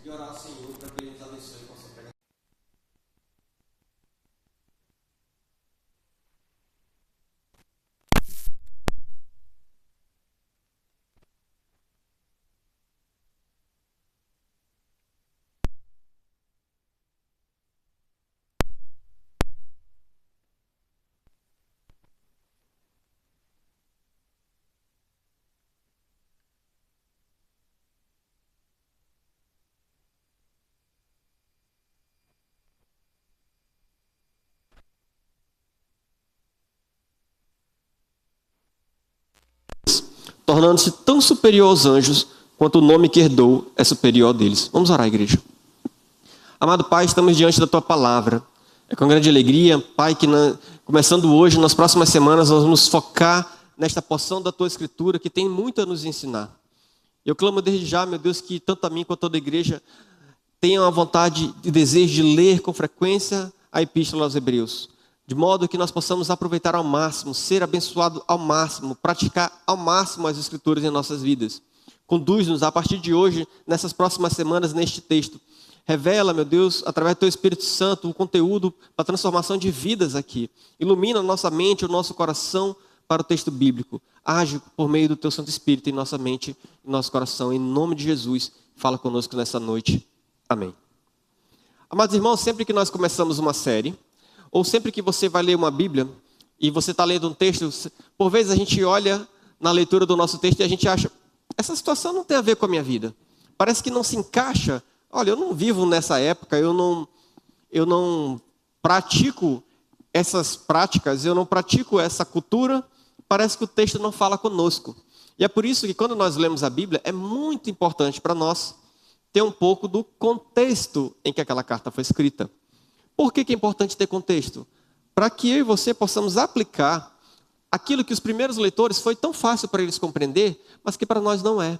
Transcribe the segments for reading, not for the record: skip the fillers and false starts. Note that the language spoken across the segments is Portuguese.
e orar ao Senhor para que Ele nos abençoe com a sua pregação. Tornando-se tão superior aos anjos, quanto o nome que herdou é superior ao deles. Vamos orar, igreja. Amado Pai, estamos diante da Tua Palavra. É com grande alegria, Pai, que começando hoje, nas próximas semanas, nós vamos focar nesta porção da Tua Escritura, que tem muito a nos ensinar. Eu clamo desde já, meu Deus, que tanto a mim quanto a toda a igreja tenham a vontade e desejo de ler com frequência a Epístola aos Hebreus, de modo que nós possamos aproveitar ao máximo, ser abençoado ao máximo, praticar ao máximo as Escrituras em nossas vidas. Conduz-nos a partir de hoje, nessas próximas semanas, neste texto. Revela, meu Deus, através do Teu Espírito Santo, o conteúdo para a transformação de vidas aqui. Ilumina a nossa mente, o nosso coração para o texto bíblico. Age por meio do Teu Santo Espírito em nossa mente, em nosso coração. Em nome de Jesus, fala conosco nessa noite. Amém. Amados irmãos, sempre que nós começamos uma série, ou sempre que você vai ler uma Bíblia e você está lendo um texto, por vezes a gente olha na leitura do nosso texto e a gente acha, essa situação não tem a ver com a minha vida. Parece que não se encaixa. Olha, eu não vivo nessa época, eu não pratico essas práticas, eu não pratico essa cultura, parece que o texto não fala conosco. E é por isso que quando nós lemos a Bíblia, é muito importante para nós ter um pouco do contexto em que aquela carta foi escrita. Por que é importante ter contexto? Para que eu e você possamos aplicar aquilo que os primeiros leitores foi tão fácil para eles compreender, mas que para nós não é.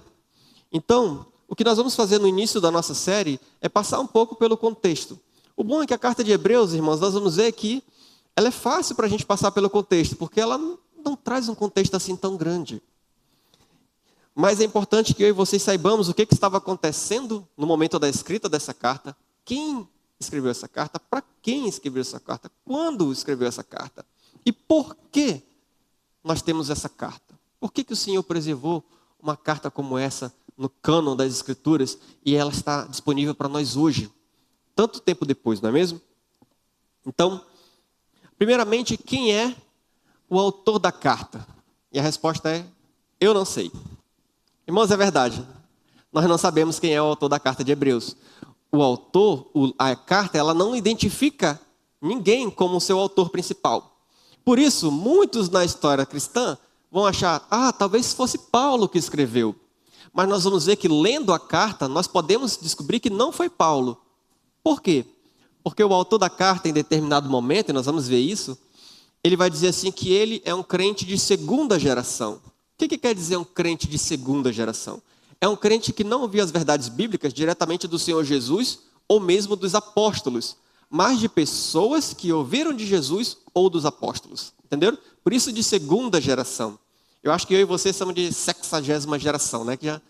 Então, o que nós vamos fazer no início da nossa série é passar um pouco pelo contexto. O bom é que a carta de Hebreus, irmãos, nós vamos ver que ela é fácil para a gente passar pelo contexto, porque ela não traz um contexto assim tão grande. Mas é importante que eu e vocês saibamos o que estava acontecendo no momento da escrita dessa carta, quem escreveu essa carta, para quem escreveu essa carta, quando escreveu essa carta e por que nós temos essa carta. Por que o Senhor preservou uma carta como essa no cânon das Escrituras e ela está disponível para nós hoje, tanto tempo depois, não é mesmo? Então, primeiramente, quem é o autor da carta? E a resposta é, eu não sei. Irmãos, é verdade, nós não sabemos quem é o autor da carta de Hebreus. O autor, a carta, ela não identifica ninguém como seu autor principal. Por isso, muitos na história cristã vão achar, talvez fosse Paulo que escreveu. Mas nós vamos ver que lendo a carta, nós podemos descobrir que não foi Paulo. Por quê? Porque o autor da carta, em determinado momento, e nós vamos ver isso, ele vai dizer assim que ele é um crente de segunda geração. O que quer dizer um crente de segunda geração? É um crente que não ouvia as verdades bíblicas diretamente do Senhor Jesus ou mesmo dos apóstolos, mas de pessoas que ouviram de Jesus ou dos apóstolos. Entenderam? Por isso de segunda geração. Eu acho que eu e você somos de 60ª geração, né? Que já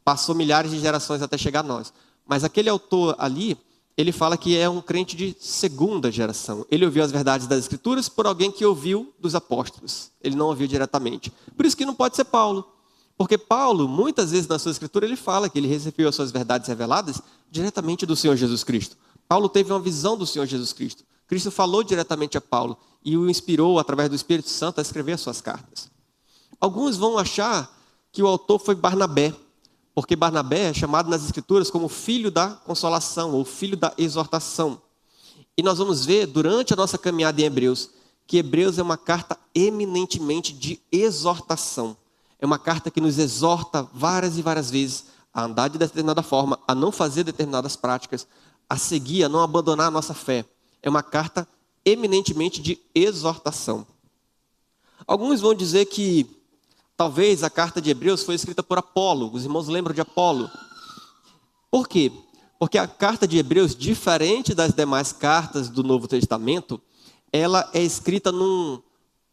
passou milhares de gerações até chegar a nós. Mas aquele autor ali, ele fala que é um crente de segunda geração. Ele ouviu as verdades das Escrituras por alguém que ouviu dos apóstolos. Ele não ouviu diretamente. Por isso que não pode ser Paulo. Porque Paulo, muitas vezes na sua escritura, ele fala que ele recebeu as suas verdades reveladas diretamente do Senhor Jesus Cristo. Paulo teve uma visão do Senhor Jesus Cristo. Cristo falou diretamente a Paulo e o inspirou, através do Espírito Santo, a escrever as suas cartas. Alguns vão achar que o autor foi Barnabé, porque Barnabé é chamado nas escrituras como filho da consolação, ou filho da exortação. E nós vamos ver, durante a nossa caminhada em Hebreus, que Hebreus é uma carta eminentemente de exortação. É uma carta que nos exorta várias e várias vezes a andar de determinada forma, a não fazer determinadas práticas, a seguir, a não abandonar a nossa fé. É uma carta eminentemente de exortação. Alguns vão dizer que talvez a carta de Hebreus foi escrita por Apolo. Os irmãos lembram de Apolo. Por quê? Porque a carta de Hebreus, diferente das demais cartas do Novo Testamento, ela é escrita num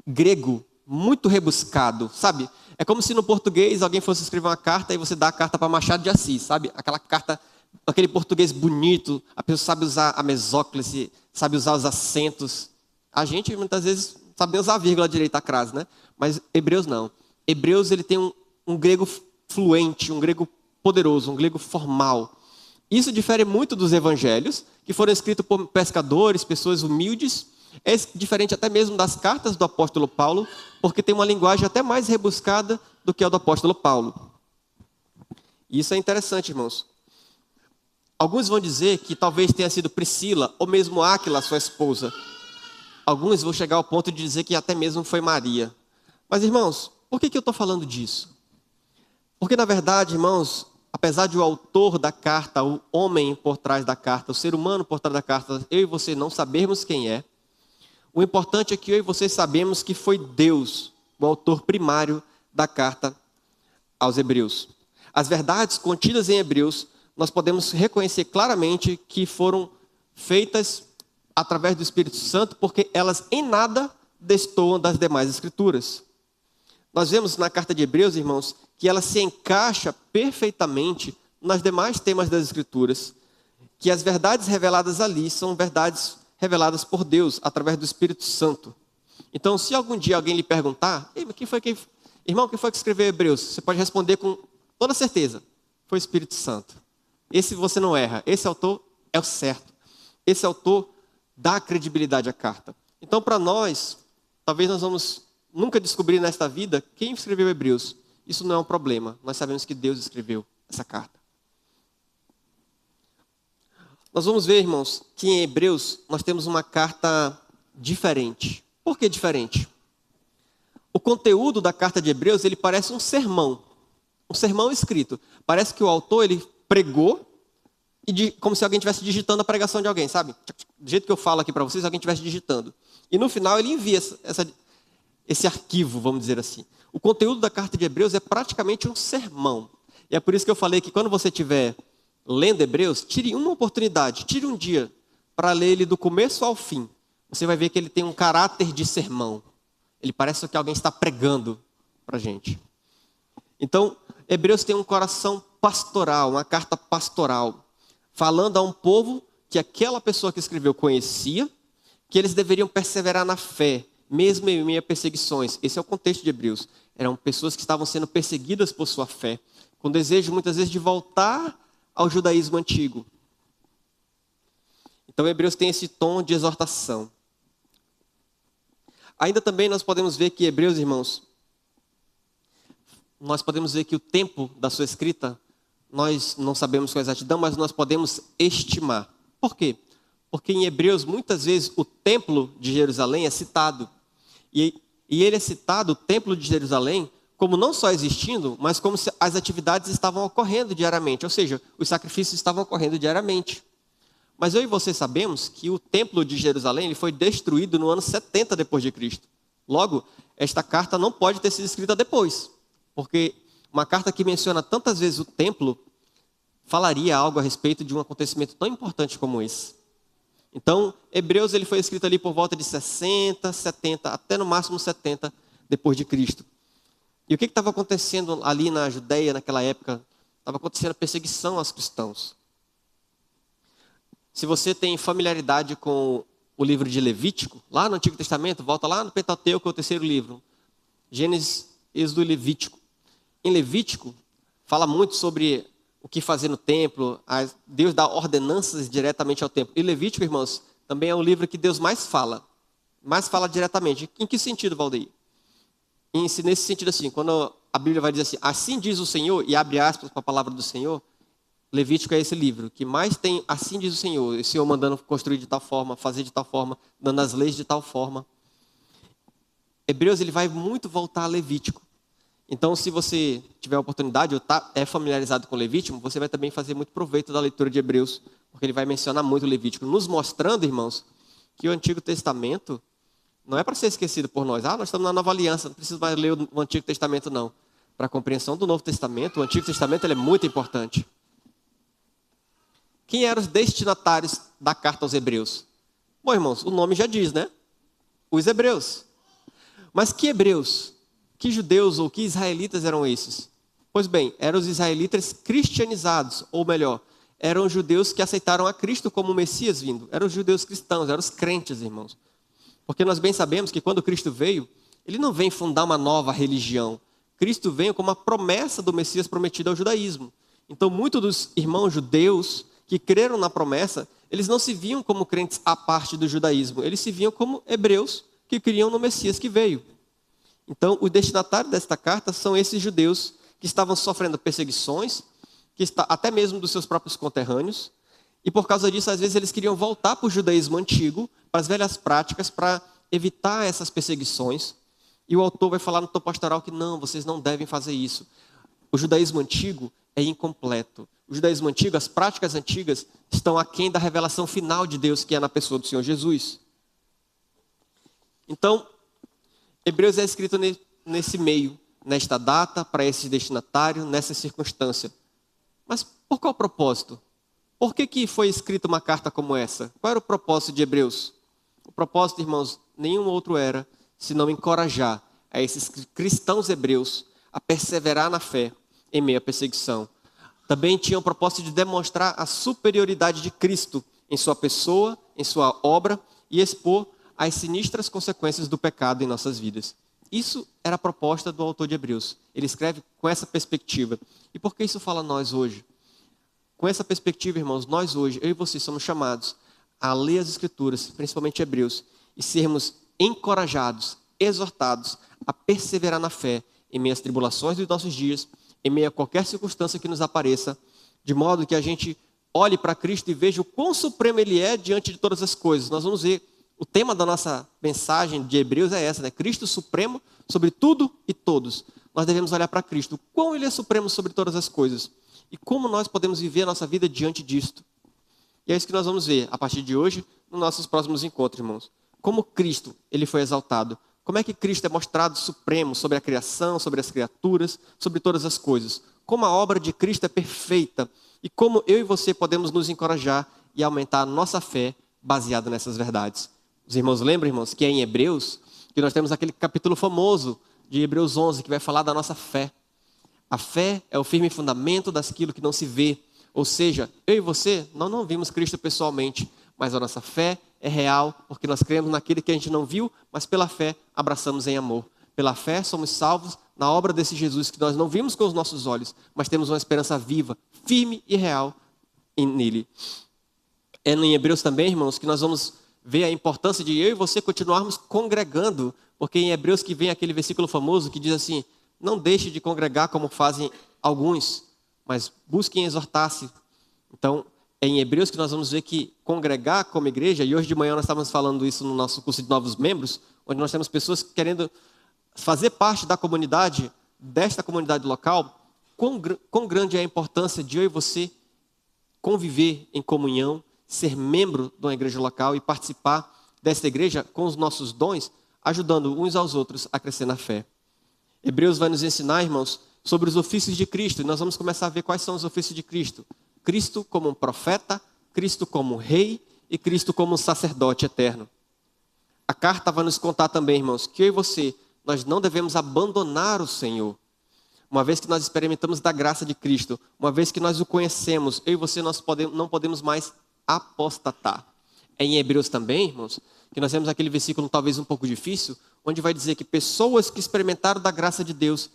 grego muito rebuscado, sabe? É como se no português alguém fosse escrever uma carta e você dá a carta para Machado de Assis, sabe? Aquela carta aquele português bonito, a pessoa sabe usar a mesóclise, sabe usar os acentos. A gente, muitas vezes, sabe nem usar a vírgula direita, a crase, né? Mas Hebreus não. Hebreus, ele tem um grego fluente, um grego poderoso, um grego formal. Isso difere muito dos evangelhos, que foram escritos por pescadores, pessoas humildes. É diferente até mesmo das cartas do apóstolo Paulo, porque tem uma linguagem até mais rebuscada do que a do apóstolo Paulo. E isso é interessante, irmãos. Alguns vão dizer que talvez tenha sido Priscila, ou mesmo Áquila, sua esposa. Alguns vão chegar ao ponto de dizer que até mesmo foi Maria. Mas, irmãos, por que eu estou falando disso? Porque, na verdade, irmãos, apesar de o autor da carta, o homem por trás da carta, o ser humano por trás da carta, eu e você não sabermos quem é, o importante é que eu e você sabemos que foi Deus, o autor primário da carta aos Hebreus. As verdades contidas em Hebreus, nós podemos reconhecer claramente que foram feitas através do Espírito Santo, porque elas em nada destoam das demais escrituras. Nós vemos na carta de Hebreus, irmãos, que ela se encaixa perfeitamente nas demais temas das escrituras, que as verdades reveladas ali são verdades reveladas por Deus, através do Espírito Santo. Então, se algum dia alguém lhe perguntar, irmão, quem foi que escreveu Hebreus? Você pode responder com toda certeza, foi o Espírito Santo. Esse você não erra, esse autor é o certo. Esse autor dá credibilidade à carta. Então, para nós, talvez nós vamos nunca descobrir nesta vida quem escreveu Hebreus. Isso não é um problema, nós sabemos que Deus escreveu essa carta. Nós vamos ver, irmãos, que em Hebreus nós temos uma carta diferente. Por que diferente? O conteúdo da carta de Hebreus, ele parece um sermão escrito. Parece que o autor, ele pregou, como se alguém estivesse digitando a pregação de alguém, sabe? Do jeito que eu falo aqui para vocês, alguém estivesse digitando. E no final ele envia esse arquivo, vamos dizer assim. O conteúdo da carta de Hebreus é praticamente um sermão. E é por isso que eu falei que quando você estiver lendo Hebreus, tire uma oportunidade, tire um dia para ler ele do começo ao fim. Você vai ver que ele tem um caráter de sermão. Ele parece que alguém está pregando para a gente. Então, Hebreus tem um coração pastoral, uma carta pastoral, falando a um povo que aquela pessoa que escreveu conhecia, que eles deveriam perseverar na fé, mesmo em meio a perseguições. Esse é o contexto de Hebreus. Eram pessoas que estavam sendo perseguidas por sua fé, com desejo muitas vezes de voltar ao judaísmo antigo. Então, Hebreus tem esse tom de exortação. Ainda também nós podemos ver que Hebreus, irmãos, nós podemos ver que o tempo da sua escrita, nós não sabemos com exatidão, mas nós podemos estimar. Por quê? Porque em Hebreus, muitas vezes, o templo de Jerusalém é citado. E ele é citado, o templo de Jerusalém, como não só existindo, mas como se as atividades estavam ocorrendo diariamente. Ou seja, os sacrifícios estavam ocorrendo diariamente. Mas eu e você sabemos que o templo de Jerusalém ele foi destruído no ano 70 depois de Cristo. Logo, esta carta não pode ter sido escrita depois. Porque uma carta que menciona tantas vezes o templo, falaria algo a respeito de um acontecimento tão importante como esse. Então, Hebreus ele foi escrito ali por volta de 60, 70, até no máximo 70 depois de Cristo. E o que estava acontecendo ali na Judeia naquela época? Estava acontecendo a perseguição aos cristãos. Se você tem familiaridade com o livro de Levítico, lá no Antigo Testamento, volta lá no Pentateuco, é o terceiro livro. Gênesis, Êxodo e Levítico. Em Levítico, fala muito sobre o que fazer no templo, Deus dá ordenanças diretamente ao templo. E Levítico, irmãos, também é o livro que Deus mais fala diretamente. Em que sentido, Valdeir? Nesse sentido assim, quando a Bíblia vai dizer assim diz o Senhor, e abre aspas para a palavra do Senhor, Levítico é esse livro que mais tem, assim diz o Senhor mandando construir de tal forma, fazer de tal forma, dando as leis de tal forma. Hebreus ele vai muito voltar a Levítico. Então, se você tiver a oportunidade ou é familiarizado com Levítico, você vai também fazer muito proveito da leitura de Hebreus, porque ele vai mencionar muito Levítico, nos mostrando, irmãos, que o Antigo Testamento não é para ser esquecido por nós. Nós estamos na Nova Aliança, não precisa mais ler o Antigo Testamento, não. Para a compreensão do Novo Testamento, o Antigo Testamento ele é muito importante. Quem eram os destinatários da carta aos Hebreus? Bom, irmãos, o nome já diz, né? Os hebreus. Mas que hebreus? Que judeus ou que israelitas eram esses? Pois bem, eram os israelitas cristianizados, ou melhor, eram os judeus que aceitaram a Cristo como o Messias vindo. Eram os judeus cristãos, eram os crentes, irmãos. Porque nós bem sabemos que quando Cristo veio, ele não vem fundar uma nova religião. Cristo veio como uma promessa do Messias prometido ao judaísmo. Então, muitos dos irmãos judeus que creram na promessa, eles não se viam como crentes à parte do judaísmo. Eles se viam como hebreus que criam no Messias que veio. Então, o destinatário desta carta são esses judeus que estavam sofrendo perseguições, até mesmo dos seus próprios conterrâneos. E por causa disso, às vezes, eles queriam voltar para o judaísmo antigo, para as velhas práticas, para evitar essas perseguições. E o autor vai falar no tom pastoral que não, vocês não devem fazer isso. O judaísmo antigo é incompleto. O judaísmo antigo, as práticas antigas, estão aquém da revelação final de Deus, que é na pessoa do Senhor Jesus. Então, Hebreus é escrito nesse meio, nesta data, para esse destinatário, nessa circunstância. Mas por qual propósito? Por que foi escrita uma carta como essa? Qual era o propósito de Hebreus? O propósito, irmãos, nenhum outro era, senão encorajar a esses cristãos hebreus a perseverar na fé em meio à perseguição. Também tinha o propósito de demonstrar a superioridade de Cristo em sua pessoa, em sua obra, e expor as sinistras consequências do pecado em nossas vidas. Isso era a proposta do autor de Hebreus. Ele escreve com essa perspectiva. E por que isso fala a nós hoje? Com essa perspectiva, irmãos, nós hoje, eu e você, somos chamados a ler as Escrituras, principalmente Hebreus, e sermos encorajados, exortados a perseverar na fé em meio às tribulações dos nossos dias, em meio a qualquer circunstância que nos apareça, de modo que a gente olhe para Cristo e veja o quão supremo Ele é diante de todas as coisas. Nós vamos ver, o tema da nossa mensagem de Hebreus é essa, né? Cristo supremo sobre tudo e todos. Nós devemos olhar para Cristo, o quão Ele é supremo sobre todas as coisas. E como nós podemos viver a nossa vida diante disto. E é isso que nós vamos ver, a partir de hoje, nos nossos próximos encontros, irmãos. Como Cristo, Ele foi exaltado. Como é que Cristo é mostrado supremo sobre a criação, sobre as criaturas, sobre todas as coisas. Como a obra de Cristo é perfeita. E como eu e você podemos nos encorajar e aumentar a nossa fé baseada nessas verdades. Os irmãos lembram, irmãos, que é em Hebreus, que nós temos aquele capítulo famoso de Hebreus 11, que vai falar da nossa fé. A fé é o firme fundamento daquilo que não se vê. Ou seja, eu e você, nós não vimos Cristo pessoalmente, mas a nossa fé é real, porque nós cremos naquele que a gente não viu, mas pela fé abraçamos em amor. Pela fé somos salvos na obra desse Jesus que nós não vimos com os nossos olhos, mas temos uma esperança viva, firme e real nele. É em Hebreus também, irmãos, que nós vamos ver a importância de eu e você continuarmos congregando, porque em Hebreus que vem aquele versículo famoso que diz assim: não deixe de congregar como fazem alguns, mas busquem exortar-se. Então, é em Hebreus que nós vamos ver que congregar como igreja, e hoje de manhã nós estávamos falando isso no nosso curso de novos membros, onde nós temos pessoas querendo fazer parte da comunidade, desta comunidade local. Quão grande é a importância de eu e você conviver em comunhão, ser membro de uma igreja local e participar desta igreja com os nossos dons, ajudando uns aos outros a crescer na fé. Hebreus vai nos ensinar, irmãos, sobre os ofícios de Cristo. E nós vamos começar a ver quais são os ofícios de Cristo. Cristo como um profeta, Cristo como um rei e Cristo como um sacerdote eterno. A carta vai nos contar também, irmãos, que eu e você, nós não devemos abandonar o Senhor. Uma vez que nós experimentamos da graça de Cristo, uma vez que nós o conhecemos, eu e você não podemos mais apostatar. É em Hebreus também, irmãos, que nós temos aquele versículo talvez um pouco difícil, onde vai dizer que pessoas que experimentaram da graça de Deus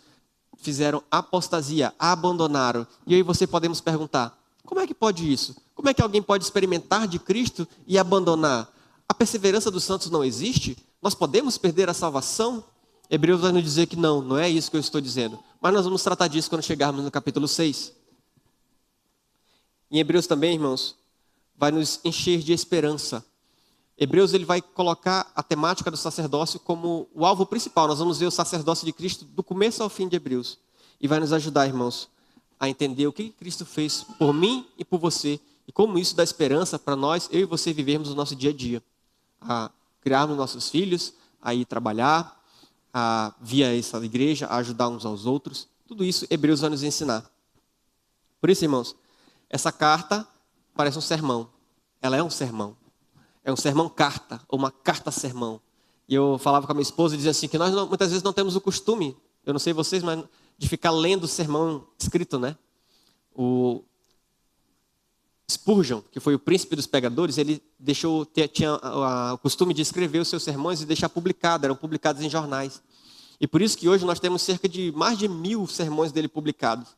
fizeram apostasia, abandonaram. E eu e você podemos perguntar: como é que pode isso? Como é que alguém pode experimentar de Cristo e abandonar? A perseverança dos santos não existe? Nós podemos perder a salvação? Hebreus vai nos dizer que não é isso que eu estou dizendo. Mas nós vamos tratar disso quando chegarmos no capítulo 6. Em Hebreus também, irmãos, vai nos encher de esperança. Hebreus ele vai colocar a temática do sacerdócio como o alvo principal. Nós vamos ver o sacerdócio de Cristo do começo ao fim de Hebreus. E vai nos ajudar, irmãos, a entender o que Cristo fez por mim e por você. E como isso dá esperança para nós, eu e você, vivermos o nosso dia a dia. A criarmos nossos filhos, a ir trabalhar, a via essa igreja, a ajudar uns aos outros. Tudo isso Hebreus vai nos ensinar. Por isso, irmãos, essa carta parece um sermão. Ela é um sermão. É um sermão-carta, ou uma carta-sermão. E eu falava com a minha esposa e dizia assim, que nós muitas vezes não temos o costume, eu não sei vocês, mas de ficar lendo o sermão escrito, né? Spurgeon, que foi o príncipe dos pregadores, ele tinha o costume de escrever os seus sermões e deixar publicado, eram publicados em jornais. E por isso que hoje nós temos cerca de mais de 1000 sermões dele publicados.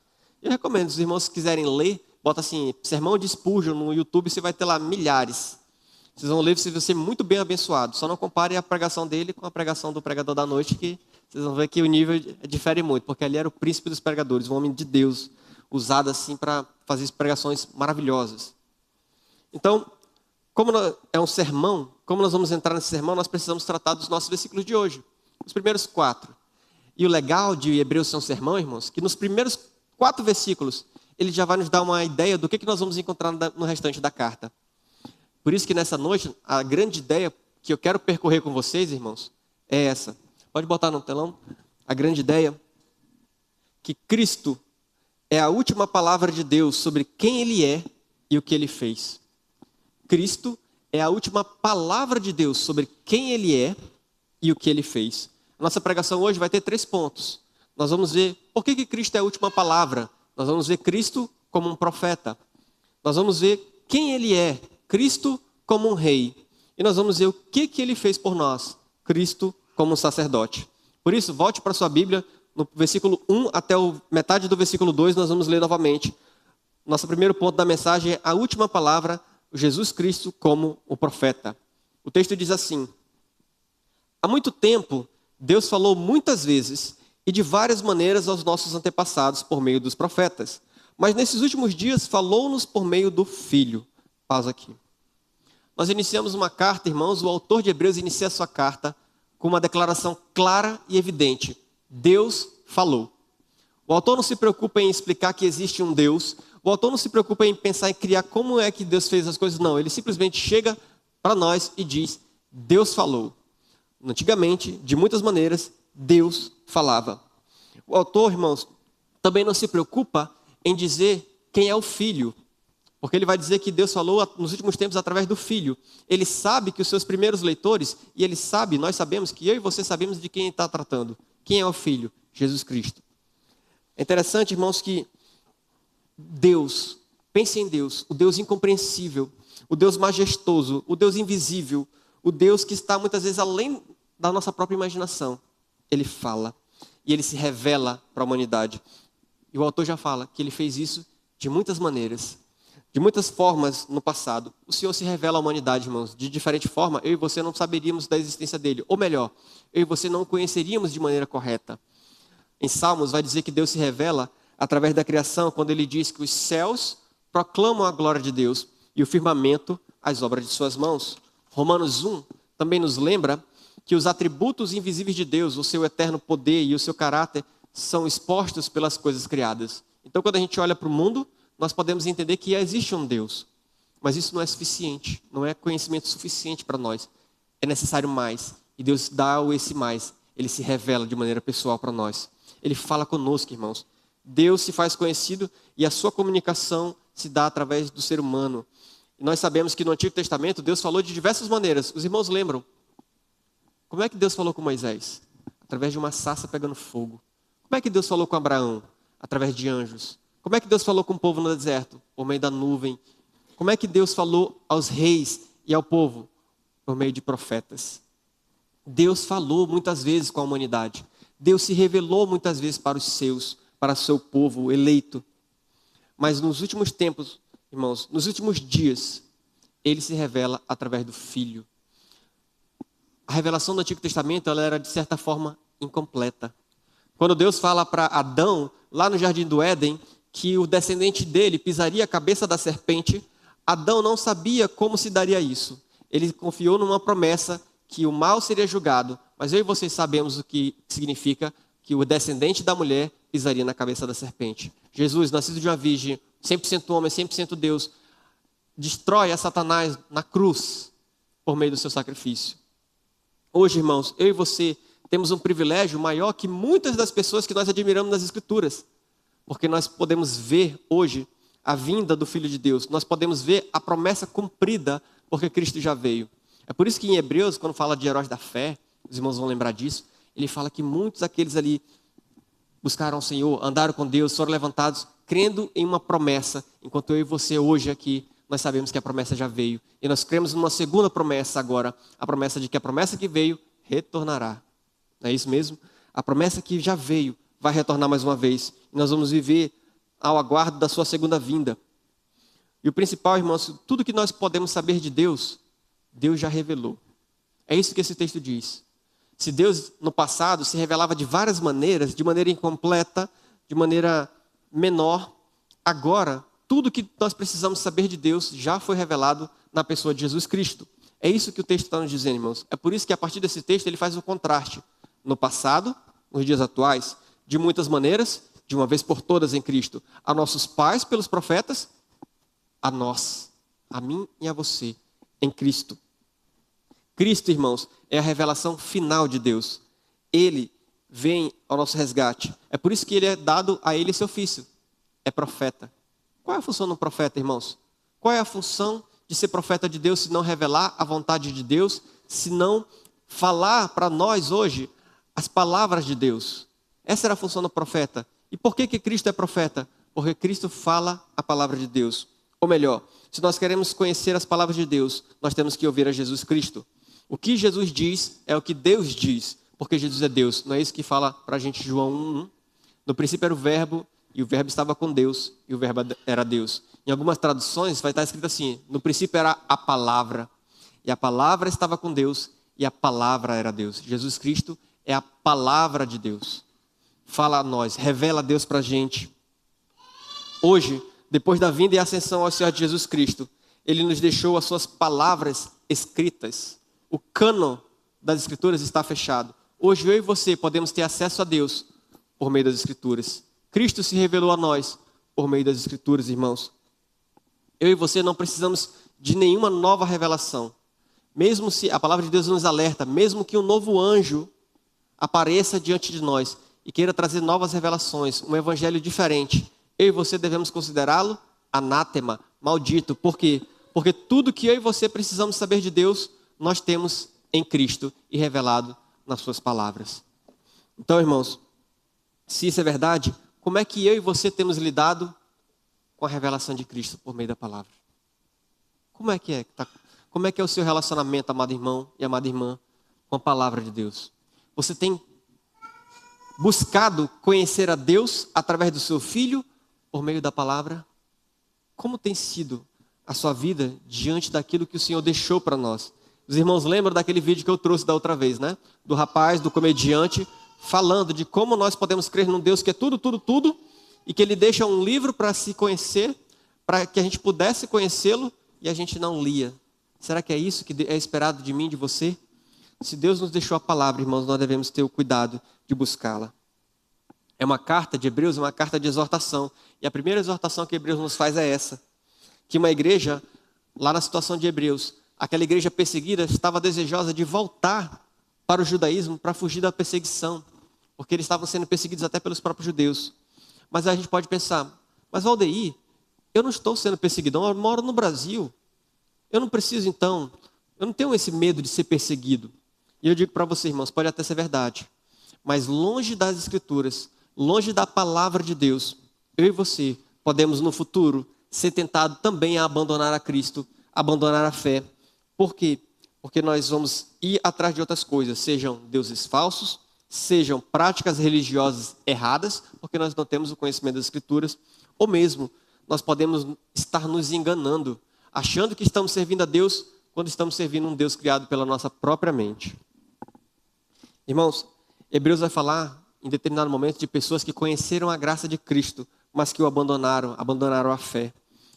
Eu recomendo, os irmãos que quiserem ler, bota assim, sermão de Spurgeon no YouTube, você vai ter lá milhares. Vocês vão ler e vocês vão ser muito bem abençoados. Só não compare a pregação dele com a pregação do pregador da noite, que vocês vão ver que o nível difere muito, porque ali era o príncipe dos pregadores, um homem de Deus, usado assim para fazer pregações maravilhosas. Então, como é um sermão, como nós vamos entrar nesse sermão, nós precisamos tratar dos nossos versículos de hoje, os primeiros 4. E o legal de Hebreus ser um sermão, irmãos, que nos primeiros 4 versículos, ele já vai nos dar uma ideia do que nós vamos encontrar no restante da carta. Por isso que nessa noite, a grande ideia que eu quero percorrer com vocês, irmãos, é essa. Pode botar no telão? A grande ideia que Cristo é a última palavra de Deus sobre quem Ele é e o que Ele fez. Cristo é a última palavra de Deus sobre quem Ele é e o que Ele fez. A nossa pregação hoje vai ter 3 pontos. Nós vamos ver por que Cristo é a última palavra. Nós vamos ver Cristo como um profeta. Nós vamos ver quem Ele é, Cristo como um rei. E nós vamos ver o que Ele fez por nós, Cristo como um sacerdote. Por isso, volte para a sua Bíblia, no versículo 1 até a metade do versículo 2, nós vamos ler novamente. Nosso primeiro ponto da mensagem é a última palavra, Jesus Cristo como o profeta. O texto diz assim: há muito tempo, Deus falou muitas vezes e de várias maneiras aos nossos antepassados por meio dos profetas. Mas nesses últimos dias falou-nos por meio do Filho. Pausa aqui. Nós iniciamos uma carta, irmãos, o autor de Hebreus inicia a sua carta com uma declaração clara e evidente. Deus falou. O autor não se preocupa em explicar que existe um Deus. O autor não se preocupa em pensar em criar como é que Deus fez as coisas. Não, ele simplesmente chega para nós e diz, Deus falou. Antigamente, de muitas maneiras, Deus falava. O autor, irmãos, também não se preocupa em dizer quem é o Filho. Porque ele vai dizer que Deus falou nos últimos tempos através do Filho. Ele sabe que os seus primeiros leitores, e ele sabe, nós sabemos que eu e você sabemos de quem ele está tratando. Quem é o Filho? Jesus Cristo. É interessante, irmãos, que Deus, pense em Deus, o Deus incompreensível, o Deus majestoso, o Deus invisível, o Deus que está muitas vezes além da nossa própria imaginação. Ele fala e ele se revela para a humanidade. E o autor já fala que ele fez isso de muitas maneiras. De muitas formas no passado. O Senhor se revela à humanidade, irmãos. De diferente forma, eu e você não saberíamos da existência dele. Ou melhor, eu e você não o conheceríamos de maneira correta. Em Salmos vai dizer que Deus se revela através da criação, quando ele diz que os céus proclamam a glória de Deus e o firmamento as obras de suas mãos. Romanos 1 também nos lembra que os atributos invisíveis de Deus, o seu eterno poder e o seu caráter, são expostos pelas coisas criadas. Então, quando a gente olha para o mundo, nós podemos entender que existe um Deus, mas isso não é suficiente, não é conhecimento suficiente para nós. É necessário mais, e Deus dá esse mais, Ele se revela de maneira pessoal para nós. Ele fala conosco, irmãos. Deus se faz conhecido e a sua comunicação se dá através do ser humano. E nós sabemos que no Antigo Testamento Deus falou de diversas maneiras. Os irmãos lembram? Como é que Deus falou com Moisés? Através de uma sarça pegando fogo. Como é que Deus falou com Abraão? Através de anjos. Como é que Deus falou com o povo no deserto? Por meio da nuvem. Como é que Deus falou aos reis e ao povo? Por meio de profetas. Deus falou muitas vezes com a humanidade. Deus se revelou muitas vezes para os seus, para o seu povo eleito. Mas nos últimos tempos, irmãos, nos últimos dias, Ele se revela através do Filho. A revelação do Antigo Testamento, ela era de certa forma incompleta. Quando Deus fala para Adão, lá no Jardim do Éden, que o descendente dele pisaria a cabeça da serpente, Adão não sabia como se daria isso. Ele confiou numa promessa que o mal seria julgado, mas eu e vocês sabemos o que significa que o descendente da mulher pisaria na cabeça da serpente. Jesus, nascido de uma virgem, 100% homem, 100% Deus, destrói a Satanás na cruz por meio do seu sacrifício. Hoje, irmãos, eu e você temos um privilégio maior que muitas das pessoas que nós admiramos nas Escrituras. Porque nós podemos ver hoje a vinda do Filho de Deus. Nós podemos ver a promessa cumprida porque Cristo já veio. É por isso que em Hebreus, quando fala de heróis da fé, os irmãos vão lembrar disso, ele fala que muitos daqueles ali buscaram o Senhor, andaram com Deus, foram levantados, crendo em uma promessa, enquanto eu e você hoje aqui, nós sabemos que a promessa já veio. E nós cremos numa segunda promessa agora, a promessa de que a promessa que veio retornará. Não é isso mesmo? A promessa que já veio vai retornar mais uma vez. E nós vamos viver ao aguardo da sua segunda vinda. E o principal, irmãos, tudo que nós podemos saber de Deus, Deus já revelou. É isso que esse texto diz. Se Deus no passado se revelava de várias maneiras, de maneira incompleta, de maneira menor, agora tudo que nós precisamos saber de Deus já foi revelado na pessoa de Jesus Cristo. É isso que o texto está nos dizendo, irmãos. É por isso que a partir desse texto ele faz o contraste. No passado, nos dias atuais, de muitas maneiras, de uma vez por todas em Cristo. A nossos pais pelos profetas, a nós, a mim e a você, em Cristo. Cristo, irmãos, é a revelação final de Deus. Ele vem ao nosso resgate. É por isso que ele é dado a ele esse ofício. É profeta. Qual é a função do profeta, irmãos? Qual é a função de ser profeta de Deus se não revelar a vontade de Deus, se não falar para nós hoje as palavras de Deus? Essa era a função do profeta. E por que Cristo é profeta? Porque Cristo fala a palavra de Deus. Ou melhor, se nós queremos conhecer as palavras de Deus, nós temos que ouvir a Jesus Cristo. O que Jesus diz é o que Deus diz, porque Jesus é Deus. Não é isso que fala para a gente João 1:1? No princípio era o verbo, e o verbo estava com Deus, e o verbo era Deus. Em algumas traduções vai estar escrito assim, no princípio era a palavra, e a palavra estava com Deus, e a palavra era Deus. Jesus Cristo é a palavra de Deus. Fala a nós, revela a Deus para a gente. Hoje, depois da vinda e ascensão ao Senhor Jesus Cristo, Ele nos deixou as suas palavras escritas. O cânon das Escrituras está fechado. Hoje eu e você podemos ter acesso a Deus por meio das Escrituras. Cristo se revelou a nós por meio das Escrituras, irmãos. Eu e você não precisamos de nenhuma nova revelação. Mesmo se a palavra de Deus nos alerta, mesmo que um novo anjo apareça diante de nós e queira trazer novas revelações, um evangelho diferente, eu e você devemos considerá-lo anátema, maldito. Por quê? Porque tudo que eu e você precisamos saber de Deus, nós temos em Cristo e revelado nas suas palavras. Então, irmãos, se isso é verdade, como é que eu e você temos lidado com a revelação de Cristo por meio da palavra? Como é que é? Como é que é o seu relacionamento, amado irmão e amada irmã, com a palavra de Deus? Você tem buscado conhecer a Deus através do seu Filho por meio da palavra? Como tem sido a sua vida diante daquilo que o Senhor deixou para nós? Os irmãos lembram daquele vídeo que eu trouxe da outra vez, né? Do rapaz, do comediante, falando de como nós podemos crer num Deus que é tudo, tudo, tudo, e que Ele deixa um livro para se conhecer, para que a gente pudesse conhecê-lo, e a gente não lia. Será que é isso que é esperado de mim, de você? Se Deus nos deixou a palavra, irmãos, nós devemos ter o cuidado de buscá-la. É uma carta de Hebreus, é uma carta de exortação. E a primeira exortação que Hebreus nos faz é essa. Que uma igreja, lá na situação de Hebreus, aquela igreja perseguida estava desejosa de voltar para o judaísmo para fugir da perseguição. Porque eles estavam sendo perseguidos até pelos próprios judeus. Mas a gente pode pensar, mas Valdeir, eu não estou sendo perseguido, eu moro no Brasil. Eu não preciso então, eu não tenho esse medo de ser perseguido. E eu digo para você, irmãos, pode até ser verdade. Mas longe das Escrituras, longe da palavra de Deus, eu e você podemos no futuro ser tentados também a abandonar a Cristo, abandonar a fé. Por quê? Porque nós vamos ir atrás de outras coisas, sejam deuses falsos, sejam práticas religiosas erradas, porque nós não temos o conhecimento das Escrituras, ou mesmo nós podemos estar nos enganando, achando que estamos servindo a Deus, quando estamos servindo um Deus criado pela nossa própria mente. Irmãos, Hebreus vai falar em determinado momento de pessoas que conheceram a graça de Cristo, mas que o abandonaram a fé.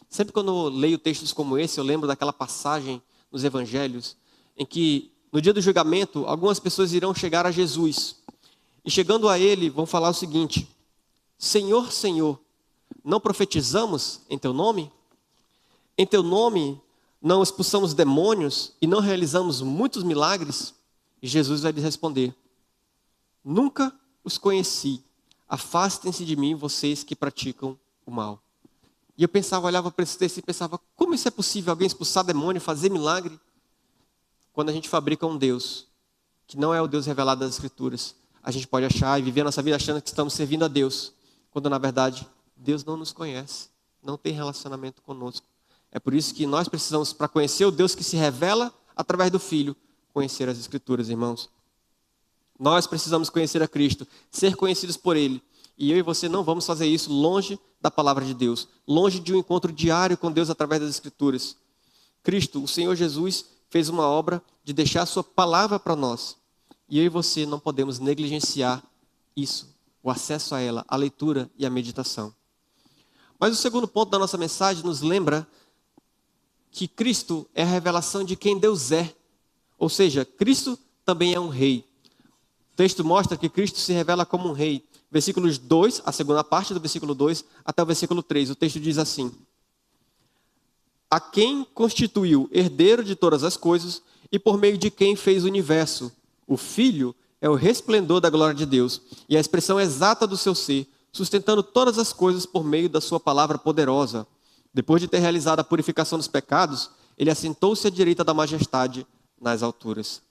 Sempre quando eu leio textos como esse, eu lembro daquela passagem nos evangelhos, em que no dia do julgamento, algumas pessoas irão chegar a Jesus. E chegando a ele, vão falar o seguinte: Senhor, Senhor, não profetizamos em teu nome? Em teu nome não expulsamos demônios e não realizamos muitos milagres? E Jesus vai lhes responder: nunca os conheci. Afastem-se de mim, vocês que praticam o mal. E eu pensava, olhava para esse texto e pensava, como isso é possível? Alguém expulsar demônio, fazer milagre? Quando a gente fabrica um Deus, que não é o Deus revelado das Escrituras, a gente pode achar e viver a nossa vida achando que estamos servindo a Deus, quando na verdade Deus não nos conhece, não tem relacionamento conosco. É por isso que nós precisamos, para conhecer o Deus que se revela através do Filho, conhecer as Escrituras, irmãos. Nós precisamos conhecer a Cristo, ser conhecidos por Ele. E eu e você não vamos fazer isso longe da palavra de Deus, longe de um encontro diário com Deus através das Escrituras. Cristo, o Senhor Jesus, fez uma obra de deixar a sua palavra para nós. E eu e você não podemos negligenciar isso, o acesso a ela, a leitura e a meditação. Mas o segundo ponto da nossa mensagem nos lembra que Cristo é a revelação de quem Deus é. Ou seja, Cristo também é um rei. O texto mostra que Cristo se revela como um rei. Versículos 2, a segunda parte do versículo 2, até o versículo 3. O texto diz assim: a quem constituiu herdeiro de todas as coisas e por meio de quem fez o universo. O Filho é o resplendor da glória de Deus e a expressão exata do seu ser, sustentando todas as coisas por meio da sua palavra poderosa. Depois de ter realizado a purificação dos pecados, ele assentou-se à direita da majestade nas alturas.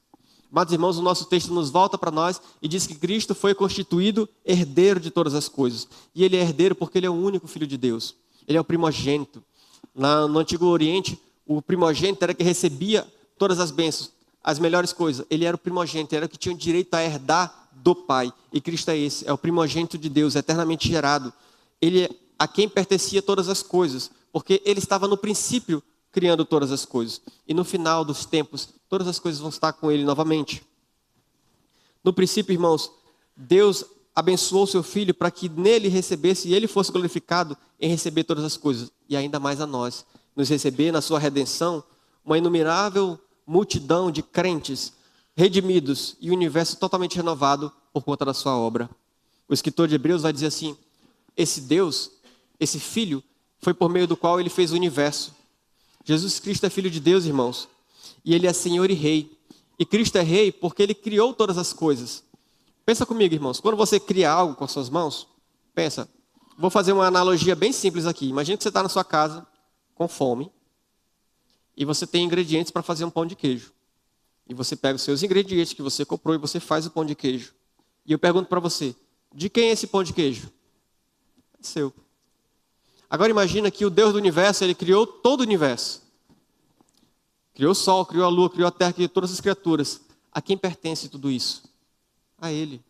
Amados irmãos, o nosso texto nos volta para nós e diz que Cristo foi constituído herdeiro de todas as coisas. E ele é herdeiro porque ele é o único Filho de Deus. Ele é o primogênito. No Antigo Oriente, o primogênito era que recebia todas as bênçãos, as melhores coisas. Ele era o primogênito, era o que tinha direito a herdar do Pai. E Cristo é esse, é o primogênito de Deus, eternamente gerado. Ele é a quem pertencia todas as coisas, porque ele estava no princípio criando todas as coisas. E no final dos tempos, todas as coisas vão estar com ele novamente. No princípio, irmãos, Deus abençoou seu Filho para que nele recebesse e ele fosse glorificado em receber todas as coisas. E ainda mais a nós, nos receber na sua redenção, uma inumerável multidão de crentes redimidos e o universo totalmente renovado por conta da sua obra. O escritor de Hebreus vai dizer assim: esse Deus, esse Filho, foi por meio do qual ele fez o universo. Jesus Cristo é Filho de Deus, irmãos, e ele é Senhor e Rei. E Cristo é Rei porque ele criou todas as coisas. Pensa comigo, irmãos, quando você cria algo com as suas mãos, pensa, vou fazer uma analogia bem simples aqui. Imagina que você está na sua casa com fome e você tem ingredientes para fazer um pão de queijo. E você pega os seus ingredientes que você comprou e você faz o pão de queijo. E eu pergunto para você, de quem é esse pão de queijo? É seu. Agora imagina que o Deus do universo, ele criou todo o universo. Criou o sol, criou a lua, criou a terra, criou todas as criaturas. A quem pertence tudo isso? A ele.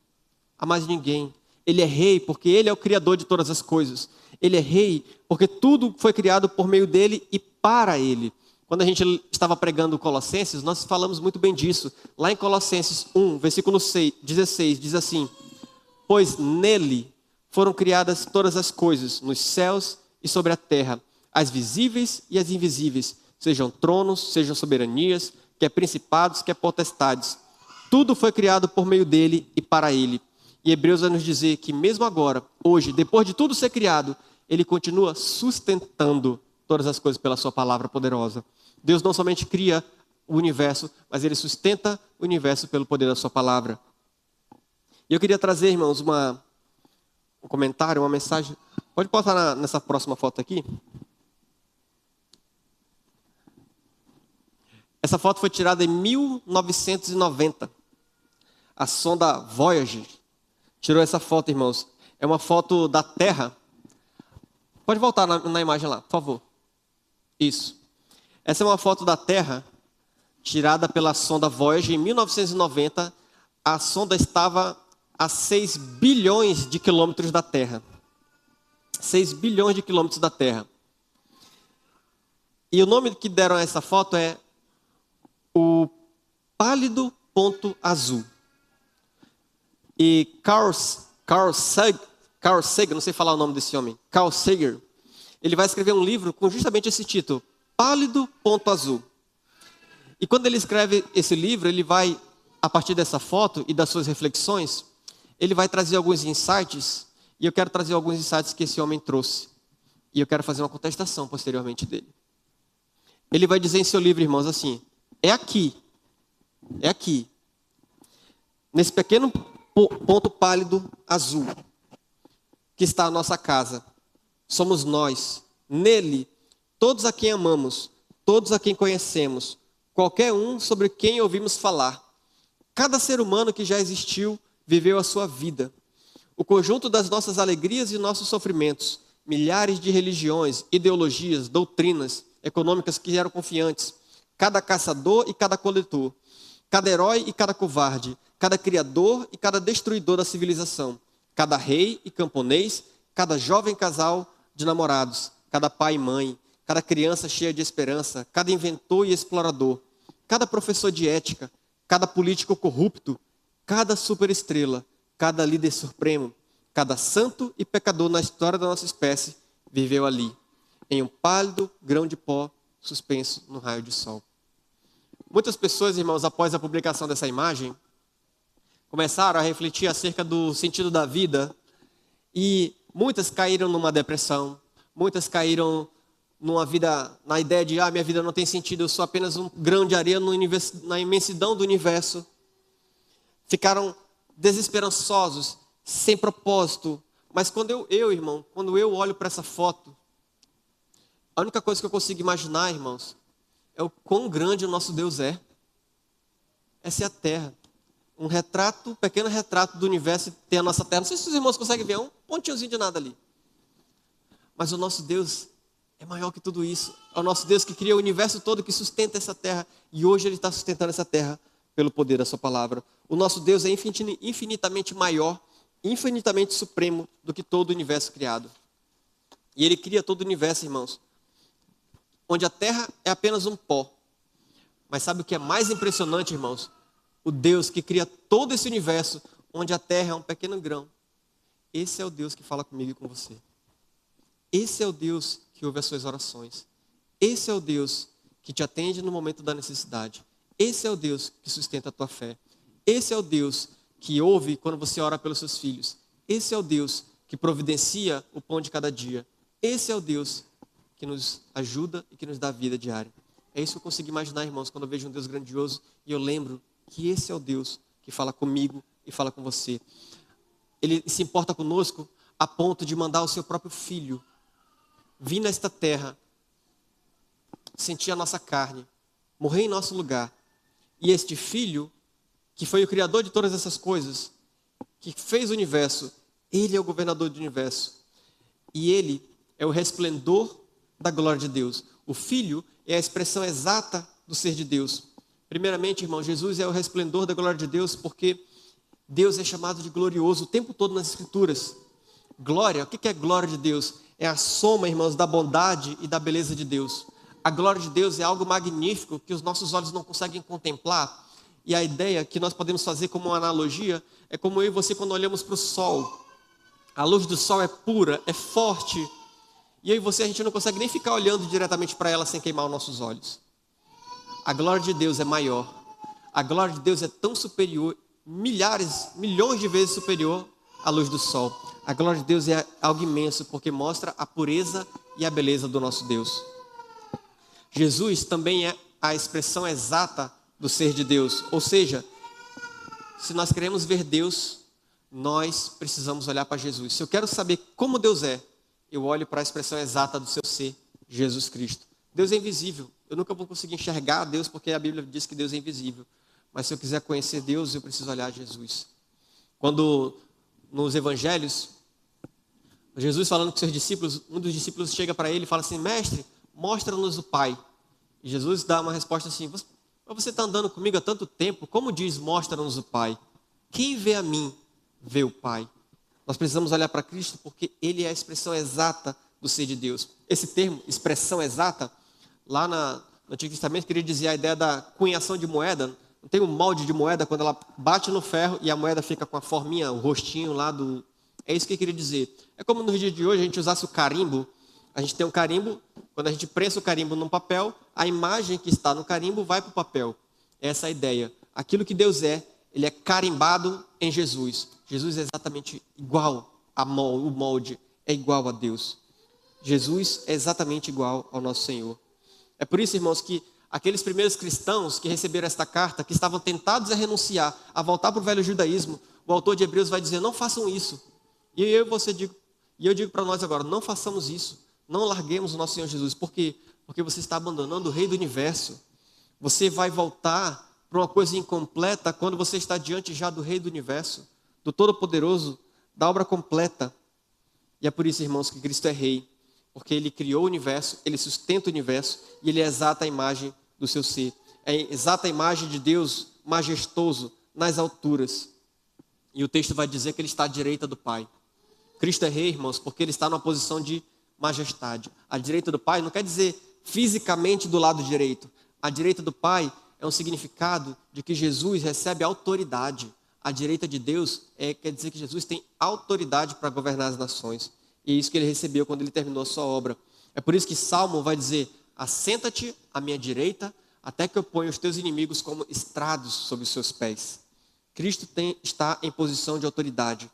A mais ninguém. Ele é rei porque ele é o criador de todas as coisas. Ele é rei porque tudo foi criado por meio dele e para ele. Quando a gente estava pregando Colossenses, nós falamos muito bem disso. Lá em Colossenses 1, versículo 16, diz assim: pois nele foram criadas todas as coisas, nos céus e sobre a terra, as visíveis e as invisíveis, sejam tronos, sejam soberanias, quer principados, quer potestades. Tudo foi criado por meio dele e para ele. E Hebreus vai nos dizer que mesmo agora, hoje, depois de tudo ser criado, ele continua sustentando todas as coisas pela sua palavra poderosa. Deus não somente cria o universo, mas ele sustenta o universo pelo poder da sua palavra. E eu queria trazer, irmãos, um comentário, uma mensagem. Pode botar nessa próxima foto aqui. Essa foto foi tirada em 1990. A sonda Voyager tirou essa foto, irmãos. É uma foto da Terra. Pode voltar na imagem lá, por favor. Isso. Essa é uma foto da Terra tirada pela sonda Voyager em 1990. A sonda estava a 6 bilhões de quilômetros da Terra. 6 bilhões de quilômetros da Terra. E o nome que deram a essa foto é o pálido ponto azul. E Carl Sagan, não sei falar o nome desse homem, Carl Sagan, ele vai escrever um livro com justamente esse título, Pálido Ponto Azul. E quando ele escreve esse livro, ele vai, a partir dessa foto e das suas reflexões, ele vai trazer alguns insights, e eu quero trazer alguns insights que esse homem trouxe. E eu quero fazer uma contestação posteriormente dele. Ele vai dizer em seu livro, irmãos, assim: é aqui, nesse pequeno ponto pálido azul, que está a nossa casa. Somos nós, nele, todos a quem amamos, todos a quem conhecemos, qualquer um sobre quem ouvimos falar. Cada ser humano que já existiu, viveu a sua vida. O conjunto das nossas alegrias e nossos sofrimentos, milhares de religiões, ideologias, doutrinas, econômicas que eram confiantes, cada caçador e cada coletor, cada herói e cada covarde, cada criador e cada destruidor da civilização, cada rei e camponês, cada jovem casal de namorados, cada pai e mãe, cada criança cheia de esperança, cada inventor e explorador, cada professor de ética, cada político corrupto, cada superestrela, cada líder supremo, cada santo e pecador na história da nossa espécie viveu ali, em um pálido grão de pó suspenso no raio de sol. Muitas pessoas, irmãos, após a publicação dessa imagem, começaram a refletir acerca do sentido da vida e muitas caíram numa depressão, muitas caíram numa vida, na ideia de, minha vida não tem sentido, eu sou apenas um grão de areia na imensidão do universo. Ficaram desesperançosos, sem propósito. Mas quando quando eu olho para essa foto, a única coisa que eu consigo imaginar, irmãos, é o quão grande o nosso Deus é. Essa é a Terra. Um pequeno retrato do universo, tem a nossa Terra. Não sei se os irmãos conseguem ver, um pontinhozinho de nada ali. Mas o nosso Deus é maior que tudo isso. É o nosso Deus que cria o universo todo, que sustenta essa terra. E hoje Ele está sustentando essa terra pelo poder da sua palavra. O nosso Deus é infinitamente maior, infinitamente supremo do que todo o universo criado. E Ele cria todo o universo, irmãos, onde a terra é apenas um pó. Mas sabe o que é mais impressionante, irmãos? O Deus que cria todo esse universo, onde a terra é um pequeno grão. Esse é o Deus que fala comigo e com você. Esse é o Deus que ouve as suas orações. Esse é o Deus que te atende no momento da necessidade. Esse é o Deus que sustenta a tua fé. Esse é o Deus que ouve quando você ora pelos seus filhos. Esse é o Deus que providencia o pão de cada dia. Esse é o Deus que nos ajuda e que nos dá vida diária. É isso que eu consigo imaginar, irmãos, quando eu vejo um Deus grandioso e eu lembro que esse é o Deus que fala comigo e fala com você. Ele se importa conosco a ponto de mandar o seu próprio Filho vir nesta terra, sentir a nossa carne, morrer em nosso lugar. E este Filho, que foi o Criador de todas essas coisas, que fez o universo, Ele é o governador do universo. E Ele é o resplendor da glória de Deus. O Filho é a expressão exata do ser de Deus. Primeiramente, irmão, Jesus é o resplendor da glória de Deus, porque Deus é chamado de glorioso o tempo todo nas Escrituras. Glória, o que é glória de Deus? É a soma, irmãos, da bondade e da beleza de Deus. A glória de Deus é algo magnífico que os nossos olhos não conseguem contemplar. E a ideia que nós podemos fazer como uma analogia é como eu e você quando olhamos para o sol. A luz do sol é pura, é forte. E eu e você, a gente não consegue nem ficar olhando diretamente para ela sem queimar os nossos olhos. A glória de Deus é maior. A glória de Deus é tão superior, milhões de vezes superior à luz do sol. A glória de Deus é algo imenso, porque mostra a pureza e a beleza do nosso Deus. Jesus também é a expressão exata do ser de Deus. Ou seja, se nós queremos ver Deus, nós precisamos olhar para Jesus. Se eu quero saber como Deus é, eu olho para a expressão exata do seu ser, Jesus Cristo. Deus é invisível. Eu nunca vou conseguir enxergar Deus, porque a Bíblia diz que Deus é invisível. Mas se eu quiser conhecer Deus, eu preciso olhar a Jesus. Quando nos evangelhos, Jesus falando com seus discípulos, um dos discípulos chega para ele e fala assim: mestre, mostra-nos o Pai. E Jesus dá uma resposta assim: você está andando comigo há tanto tempo, como diz mostra-nos o Pai? Quem vê a mim, vê o Pai. Nós precisamos olhar para Cristo porque Ele é a expressão exata do ser de Deus. Esse termo, expressão exata, lá no Antigo Testamento queria dizer a ideia da cunhação de moeda. Não tem um molde de moeda quando ela bate no ferro e a moeda fica com a forminha, o rostinho lá do... É isso que eu queria dizer. É como no dia de hoje a gente usasse o carimbo. A gente tem um carimbo, quando a gente prensa o carimbo num papel, a imagem que está no carimbo vai para o papel. Essa é a ideia. Aquilo que Deus é, Ele é carimbado em Jesus. Jesus é exatamente igual o molde, é igual a Deus. Jesus é exatamente igual ao nosso Senhor. É por isso, irmãos, que aqueles primeiros cristãos que receberam esta carta, que estavam tentados a renunciar, a voltar para o velho judaísmo, o autor de Hebreus vai dizer: não façam isso. E eu digo para nós agora: não façamos isso. Não larguemos o nosso Senhor Jesus. Por quê? Porque você está abandonando o Rei do Universo. Você vai voltar para uma coisa incompleta quando você está diante já do Rei do Universo, do Todo-Poderoso, da obra completa. E é por isso, irmãos, que Cristo é Rei. porque ele criou o universo, ele sustenta o universo e ele é exata a imagem do seu ser. É exata a imagem de Deus majestoso nas alturas. E o texto vai dizer que ele está à direita do Pai. Cristo é rei, irmãos, porque ele está numa posição de majestade. À direita do Pai não quer dizer fisicamente do lado direito. À direita do Pai é um significado de que Jesus recebe autoridade. À direita de Deus quer dizer que Jesus tem autoridade para governar as nações. E é isso que ele recebeu quando ele terminou a sua obra. É por isso que Salmo vai dizer: assenta-te à minha direita, até que eu ponha os teus inimigos como estrados sob os seus pés. Cristo está em posição de autoridade.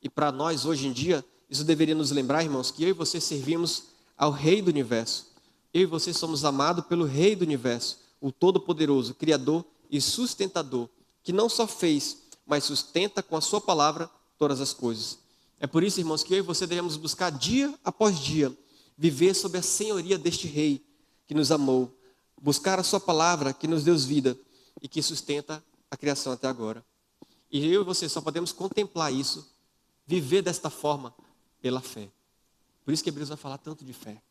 E para nós, hoje em dia, isso deveria nos lembrar, irmãos, que eu e você servimos ao Rei do Universo. Eu e você somos amados pelo Rei do Universo, o Todo-Poderoso, Criador e Sustentador, que não só fez, mas sustenta com a sua palavra todas as coisas. É por isso, irmãos, que eu e você devemos buscar dia após dia viver sob a senhoria deste Rei que nos amou, buscar a sua palavra que nos deu vida e que sustenta a criação até agora. E eu e você só podemos contemplar isso, viver desta forma, pela fé. Por isso que Hebreus vai falar tanto de fé.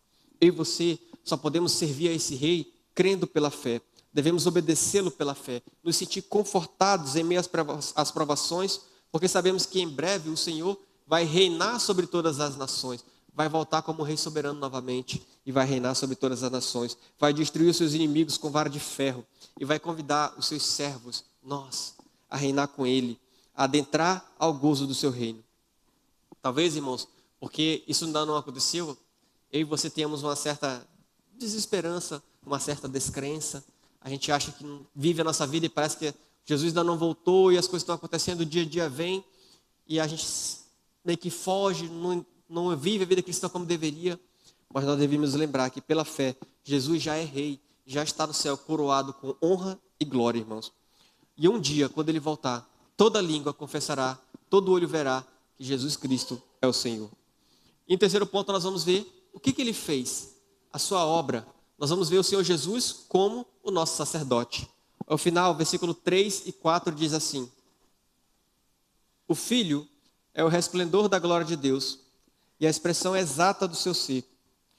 Eu e você só podemos servir a esse Rei crendo pela fé. Devemos obedecê-lo pela fé, nos sentir confortados em meio às provações, porque sabemos que em breve o Senhor vai reinar sobre todas as nações, vai voltar como Rei soberano novamente e vai reinar sobre todas as nações, vai destruir os seus inimigos com vara de ferro e vai convidar os seus servos, nós, a reinar com Ele, a adentrar ao gozo do seu reino. Talvez, irmãos, porque isso ainda não aconteceu, eu e você tenhamos uma certa desesperança, uma certa descrença. A gente acha que vive a nossa vida e parece que Jesus ainda não voltou e as coisas estão acontecendo, o dia a dia vem e a gente meio que foge, não vive a vida cristã como deveria. Mas nós devemos lembrar que pela fé, Jesus já é Rei, já está no céu coroado com honra e glória, irmãos. E um dia, quando Ele voltar, toda língua confessará, todo olho verá que Jesus Cristo é o Senhor. Em terceiro ponto, nós vamos ver o que Ele fez, a sua obra. Nós vamos ver o Senhor Jesus como o nosso sacerdote. Ao final, versículo 3 e 4 diz assim: o Filho é o resplendor da glória de Deus e a expressão exata do seu ser,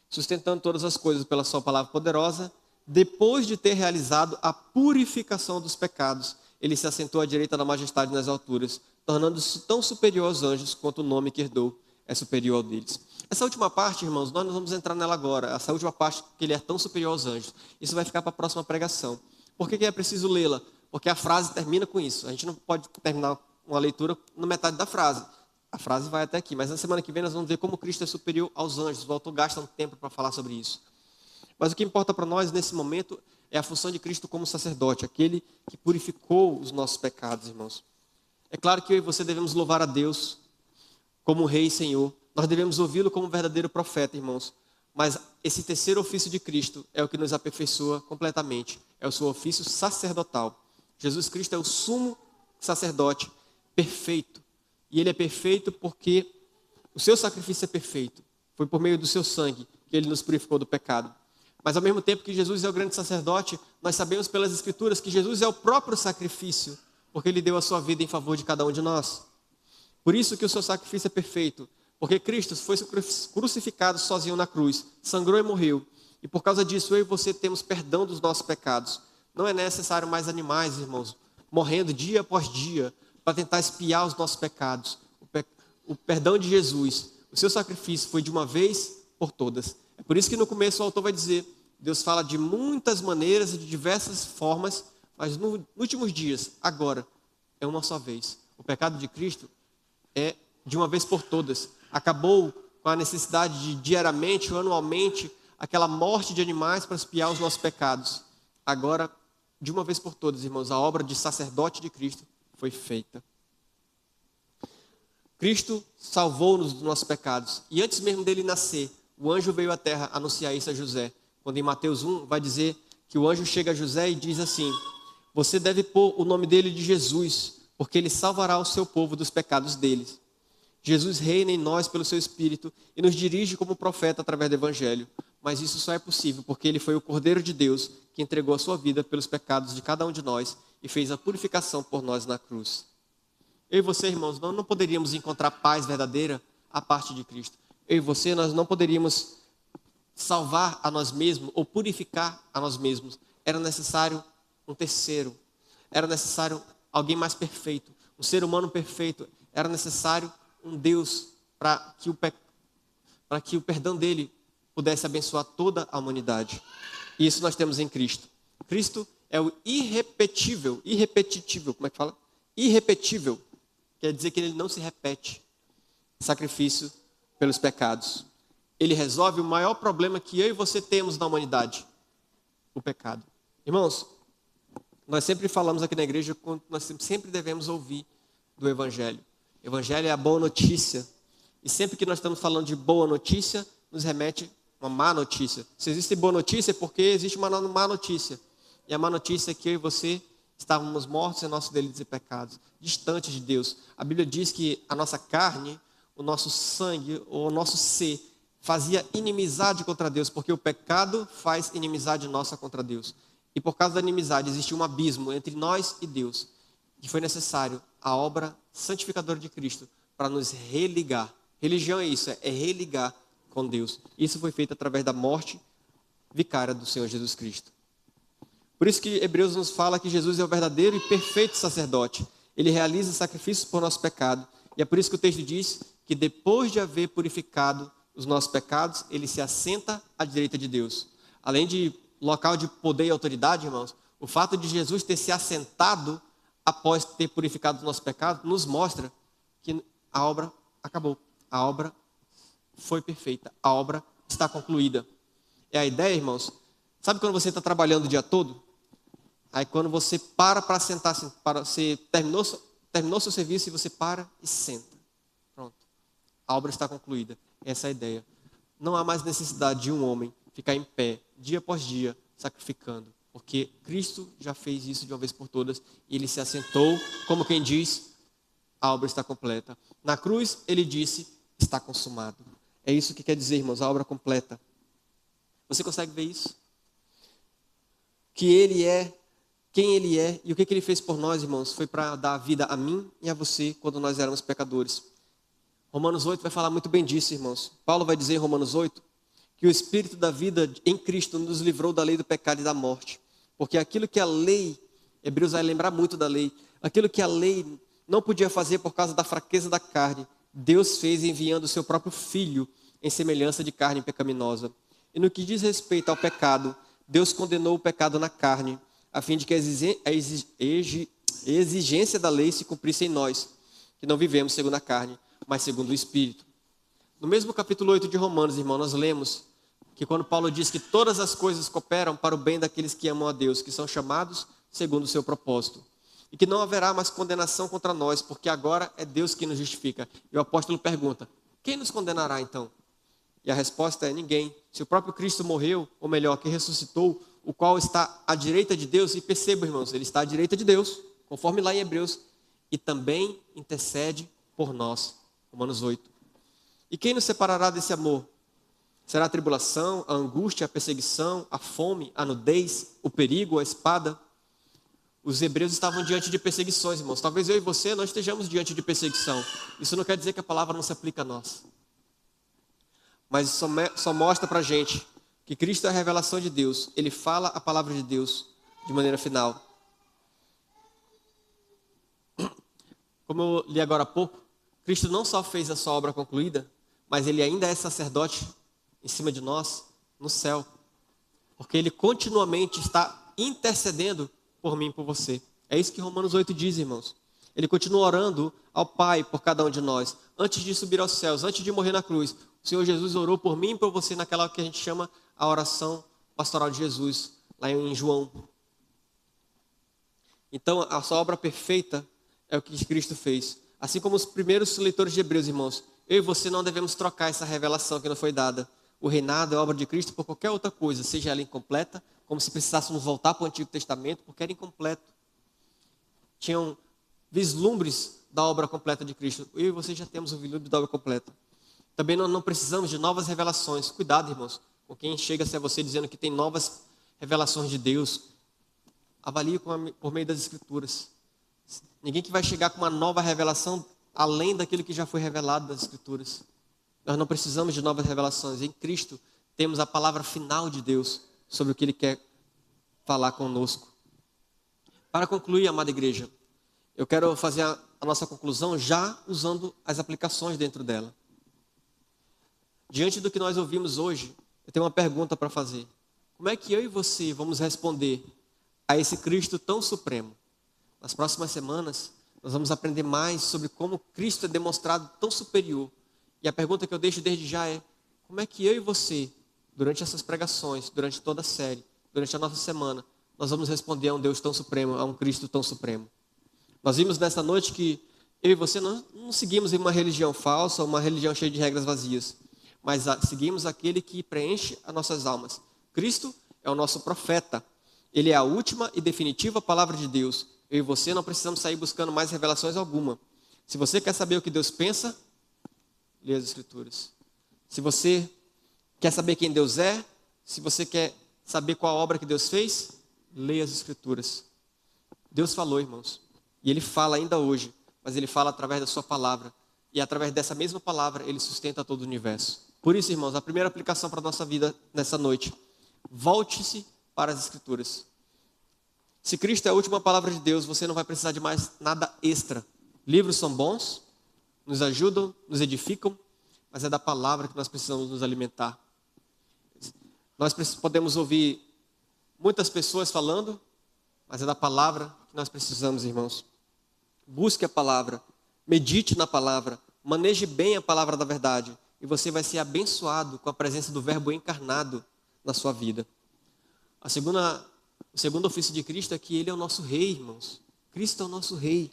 sustentando todas as coisas pela sua palavra poderosa. Depois de ter realizado a purificação dos pecados, Ele se assentou à direita da majestade nas alturas, tornando-se tão superior aos anjos quanto o nome que herdou é superior ao deles. Essa última parte, irmãos, nós não vamos entrar nela agora. Essa última parte, que Ele é tão superior aos anjos. Isso vai ficar para a próxima pregação. Por que é preciso lê-la? Porque a frase termina com isso. A gente não pode terminar uma leitura na metade da frase. A frase vai até aqui. Mas na semana que vem nós vamos ver como Cristo é superior aos anjos. O autor gasta um tempo para falar sobre isso. Mas o que importa para nós nesse momento é a função de Cristo como sacerdote, aquele que purificou os nossos pecados, irmãos. É claro que eu e você devemos louvar a Deus como Rei e Senhor. Nós devemos ouvi-lo como verdadeiro profeta, irmãos. Mas esse terceiro ofício de Cristo é o que nos aperfeiçoa completamente. É o seu ofício sacerdotal. Jesus Cristo é o sumo sacerdote perfeito. E Ele é perfeito porque o seu sacrifício é perfeito. Foi por meio do seu sangue que Ele nos purificou do pecado. Mas ao mesmo tempo que Jesus é o grande sacerdote, nós sabemos pelas Escrituras que Jesus é o próprio sacrifício, porque Ele deu a sua vida em favor de cada um de nós. Por isso que o seu sacrifício é perfeito, porque Cristo foi crucificado sozinho na cruz, sangrou e morreu. E por causa disso, eu e você temos perdão dos nossos pecados. Não é necessário mais animais, irmãos, morrendo dia após dia, para tentar expiar os nossos pecados. O perdão de Jesus, o seu sacrifício foi de uma vez por todas. É por isso que no começo o autor vai dizer, Deus fala de muitas maneiras e de diversas formas, mas nos últimos dias, agora, é uma só vez. O pecado de Cristo é de uma vez por todas. Acabou com a necessidade de diariamente ou anualmente aquela morte de animais para expiar os nossos pecados. Agora, de uma vez por todas, irmãos, a obra de sacerdote de Cristo foi feita. Cristo salvou-nos dos nossos pecados. E antes mesmo dele nascer, o anjo veio à terra anunciar isso a José. Quando em Mateus 1 vai dizer que o anjo chega a José e diz assim: você deve pôr o nome dele de Jesus, porque ele salvará o seu povo dos pecados deles. Jesus reina em nós pelo seu Espírito e nos dirige como profeta através do Evangelho. Mas isso só é possível porque ele foi o Cordeiro de Deus que entregou a sua vida pelos pecados de cada um de nós e fez a purificação por nós na cruz. Eu e você, irmãos, nós não poderíamos encontrar paz verdadeira à parte de Cristo. Eu e você, nós não poderíamos salvar a nós mesmos ou purificar a nós mesmos, era necessário um terceiro, era necessário alguém mais perfeito, um ser humano perfeito, era necessário um Deus para que o perdão dele pudesse abençoar toda a humanidade. E isso nós temos em Cristo. Cristo é o irrepetível, como é que fala? Irrepetível, quer dizer que ele não se repete, sacrifício pelos pecados. Ele resolve o maior problema que eu e você temos na humanidade, o pecado. Irmãos, nós sempre falamos aqui na igreja, nós sempre devemos ouvir do Evangelho. O Evangelho é a boa notícia. E sempre que nós estamos falando de boa notícia, nos remete uma má notícia. Se existe boa notícia, é porque existe uma má notícia. E a má notícia é que eu e você estávamos mortos em nossos delitos e pecados, distantes de Deus. A Bíblia diz que a nossa carne, o nosso sangue, ou o nosso ser, fazia inimizade contra Deus, porque o pecado faz inimizade nossa contra Deus. E por causa da inimizade existe um abismo entre nós e Deus. E foi necessário a obra santificadora de Cristo para nos religar. Religião é isso, é religar com Deus. Isso foi feito através da morte vicária do Senhor Jesus Cristo. Por isso que Hebreus nos fala que Jesus é o verdadeiro e perfeito sacerdote. Ele realiza sacrifícios por nosso pecado. E é por isso que o texto diz que depois de haver purificado os nossos pecados, ele se assenta à direita de Deus. Além de local de poder e autoridade, irmãos, o fato de Jesus ter se assentado após ter purificado os nossos pecados, nos mostra que a obra acabou. A obra foi perfeita. A obra está concluída. É a ideia, irmãos. Sabe quando você está trabalhando o dia todo? Aí quando você para sentar, você terminou seu serviço e você para e senta. Pronto. A obra está concluída. Essa é a ideia. Não há mais necessidade de um homem ficar em pé, dia após dia, sacrificando. Porque Cristo já fez isso de uma vez por todas. E ele se assentou, como quem diz, a obra está completa. Na cruz, ele disse, está consumado. É isso que quer dizer, irmãos, a obra completa. Você consegue ver isso? Que ele é, quem ele é e o que ele fez por nós, irmãos, foi para dar vida a mim e a você quando nós éramos pecadores. Romanos 8 vai falar muito bem disso, irmãos. Paulo vai dizer em Romanos 8 que o Espírito da vida em Cristo nos livrou da lei do pecado e da morte. Porque aquilo que a lei, Hebreus vai lembrar muito da lei, aquilo que a lei não podia fazer por causa da fraqueza da carne, Deus fez enviando o seu próprio Filho em semelhança de carne pecaminosa. E no que diz respeito ao pecado, Deus condenou o pecado na carne, a fim de que a exigência da lei se cumprisse em nós, que não vivemos segundo a carne, mas segundo o Espírito. No mesmo capítulo 8 de Romanos, irmão, nós lemos que quando Paulo diz que todas as coisas cooperam para o bem daqueles que amam a Deus, que são chamados segundo o seu propósito. E que não haverá mais condenação contra nós, porque agora é Deus quem nos justifica. E o apóstolo pergunta, quem nos condenará então? E a resposta é ninguém. Se o próprio Cristo morreu, ou melhor, que ressuscitou, o qual está à direita de Deus, e perceba, irmãos, ele está à direita de Deus, conforme lá em Hebreus, e também intercede por nós. Romanos 8. E quem nos separará desse amor? Será a tribulação, a angústia, a perseguição, a fome, a nudez, o perigo, a espada? Os hebreus estavam diante de perseguições, irmãos. Talvez eu e você não estejamos diante de perseguição. Isso não quer dizer que a palavra não se aplica a nós. Mas só mostra pra gente que Cristo é a revelação de Deus. Ele fala a palavra de Deus de maneira final. Como eu li agora há pouco, Cristo não só fez a sua obra concluída, mas ele ainda é sacerdote em cima de nós, no céu. Porque ele continuamente está intercedendo por mim e por você. É isso que Romanos 8 diz, irmãos. Ele continua orando ao Pai por cada um de nós. Antes de subir aos céus, antes de morrer na cruz, o Senhor Jesus orou por mim e por você naquela que a gente chama a oração pastoral de Jesus, lá em João. Então, a sua obra perfeita é o que Cristo fez. Assim como os primeiros leitores de Hebreus, irmãos, eu e você não devemos trocar essa revelação que nos foi dada. O reinado é a obra de Cristo por qualquer outra coisa, seja ela incompleta, como se precisássemos voltar para o Antigo Testamento, porque era incompleto. Tinham vislumbres da obra completa de Cristo. Eu e você já temos o vislumbre da obra completa. Também não precisamos de novas revelações. Cuidado, irmãos, com quem chega a você dizendo que tem novas revelações de Deus. Avalie por meio das Escrituras. Ninguém que vai chegar com uma nova revelação além daquilo que já foi revelado das Escrituras. Nós não precisamos de novas revelações. Em Cristo temos a palavra final de Deus sobre o que Ele quer falar conosco. Para concluir, amada igreja, eu quero fazer a nossa conclusão já usando as aplicações dentro dela. Diante do que nós ouvimos hoje, eu tenho uma pergunta para fazer. Como é que eu e você vamos responder a esse Cristo tão supremo? Nas próximas semanas, nós vamos aprender mais sobre como Cristo é demonstrado tão superior. E a pergunta que eu deixo desde já é: como é que eu e você, durante essas pregações, durante toda a série, durante a nossa semana, nós vamos responder a um Deus tão supremo, a um Cristo tão supremo? Nós vimos nessa noite que eu e você não seguimos em uma religião falsa, uma religião cheia de regras vazias, mas seguimos aquele que preenche as nossas almas. Cristo é o nosso profeta. Ele é a última e definitiva palavra de Deus. Eu e você não precisamos sair buscando mais revelações alguma. Se você quer saber o que Deus pensa, leia as Escrituras. Se você quer saber quem Deus é, se você quer saber qual a obra que Deus fez, leia as Escrituras. Deus falou, irmãos, e Ele fala ainda hoje, mas Ele fala através da sua palavra. E através dessa mesma palavra, Ele sustenta todo o universo. Por isso, irmãos, a primeira aplicação para a nossa vida nessa noite: volte-se para as Escrituras. Se Cristo é a última palavra de Deus, você não vai precisar de mais nada extra. Livros são bons, nos ajudam, nos edificam, mas é da palavra que nós precisamos nos alimentar. Nós podemos ouvir muitas pessoas falando, mas é da palavra que nós precisamos, irmãos. Busque a palavra, medite na palavra, maneje bem a palavra da verdade, e você vai ser abençoado com a presença do Verbo encarnado na sua vida. O segundo ofício de Cristo é que Ele é o nosso Rei, irmãos. Cristo é o nosso Rei.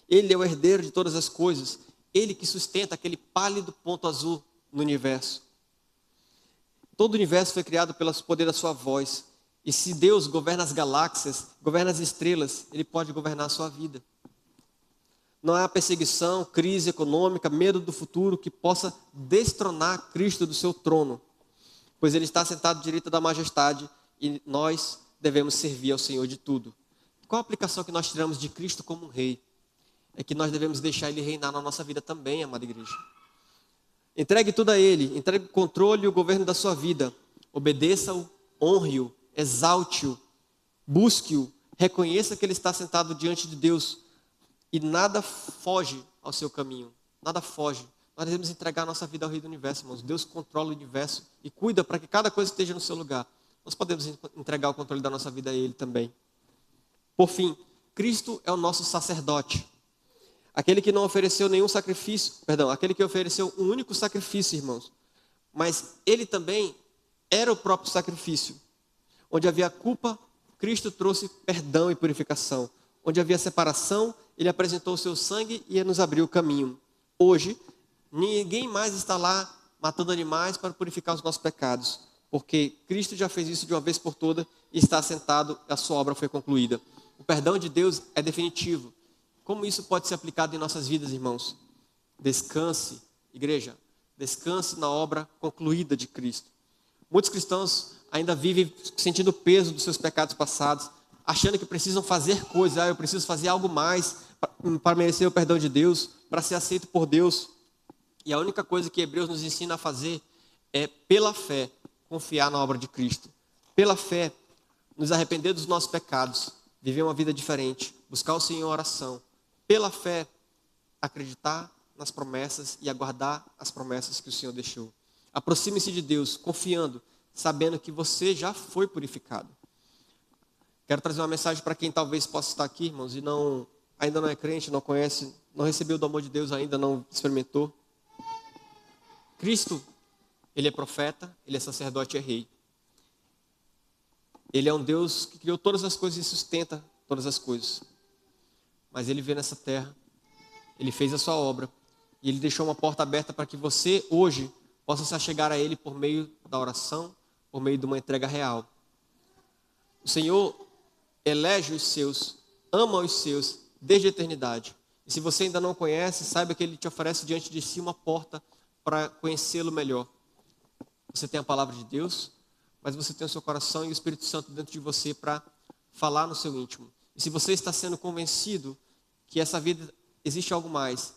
Ele é o herdeiro de todas as coisas. Ele que sustenta aquele pálido ponto azul no universo. Todo o universo foi criado pelo poder da sua voz. E se Deus governa as galáxias, governa as estrelas, Ele pode governar a sua vida. Não há perseguição, crise econômica, medo do futuro que possa destronar Cristo do seu trono, pois Ele está sentado à direita da majestade e nós devemos servir ao Senhor de tudo. Qual a aplicação que nós tiramos de Cristo como um rei? É que nós devemos deixar Ele reinar na nossa vida também, amada igreja. Entregue tudo a Ele, entregue o controle e o governo da sua vida. Obedeça-o, honre-o, exalte-o, busque-o, reconheça que Ele está sentado diante de Deus e nada foge ao seu caminho, nada foge. Nós devemos entregar a nossa vida ao Rei do Universo, irmãos. Deus controla o universo e cuida para que cada coisa esteja no seu lugar. Nós podemos entregar o controle da nossa vida a Ele também. Por fim, Cristo é o nosso sacerdote. Aquele que não ofereceu nenhum sacrifício, aquele que ofereceu um único sacrifício, irmãos. Mas Ele também era o próprio sacrifício. Onde havia culpa, Cristo trouxe perdão e purificação. Onde havia separação, Ele apresentou o seu sangue e nos abriu o caminho. Hoje, ninguém mais está lá matando animais para purificar os nossos pecados, porque Cristo já fez isso de uma vez por todas e está sentado, a sua obra foi concluída. O perdão de Deus é definitivo. Como isso pode ser aplicado em nossas vidas, irmãos? Descanse, igreja, descanse na obra concluída de Cristo. Muitos cristãos ainda vivem sentindo o peso dos seus pecados passados, achando que precisam fazer coisas. Eu preciso fazer algo mais para merecer o perdão de Deus, para ser aceito por Deus. E a única coisa que Hebreus nos ensina a fazer é, pela fé, confiar na obra de Cristo. Pela fé, nos arrepender dos nossos pecados, viver uma vida diferente, buscar o Senhor em oração. Pela fé, acreditar nas promessas e aguardar as promessas que o Senhor deixou. Aproxime-se de Deus, confiando, sabendo que você já foi purificado. Quero trazer uma mensagem para quem talvez possa estar aqui, irmãos, e ainda não é crente, não conhece, não recebeu do amor de Deus ainda, não experimentou. Cristo, Ele é profeta, Ele é sacerdote e é rei. Ele é um Deus que criou todas as coisas e sustenta todas as coisas. Mas Ele veio nessa terra, Ele fez a sua obra, e Ele deixou uma porta aberta para que você, hoje, possa se achegar a Ele por meio da oração, por meio de uma entrega real. O Senhor elege os seus, ama os seus, desde a eternidade. E se você ainda não conhece, saiba que Ele te oferece diante de si uma porta para conhecê-lo melhor. Você tem a palavra de Deus, mas você tem o seu coração e o Espírito Santo dentro de você para falar no seu íntimo. E se você está sendo convencido que essa vida existe algo mais,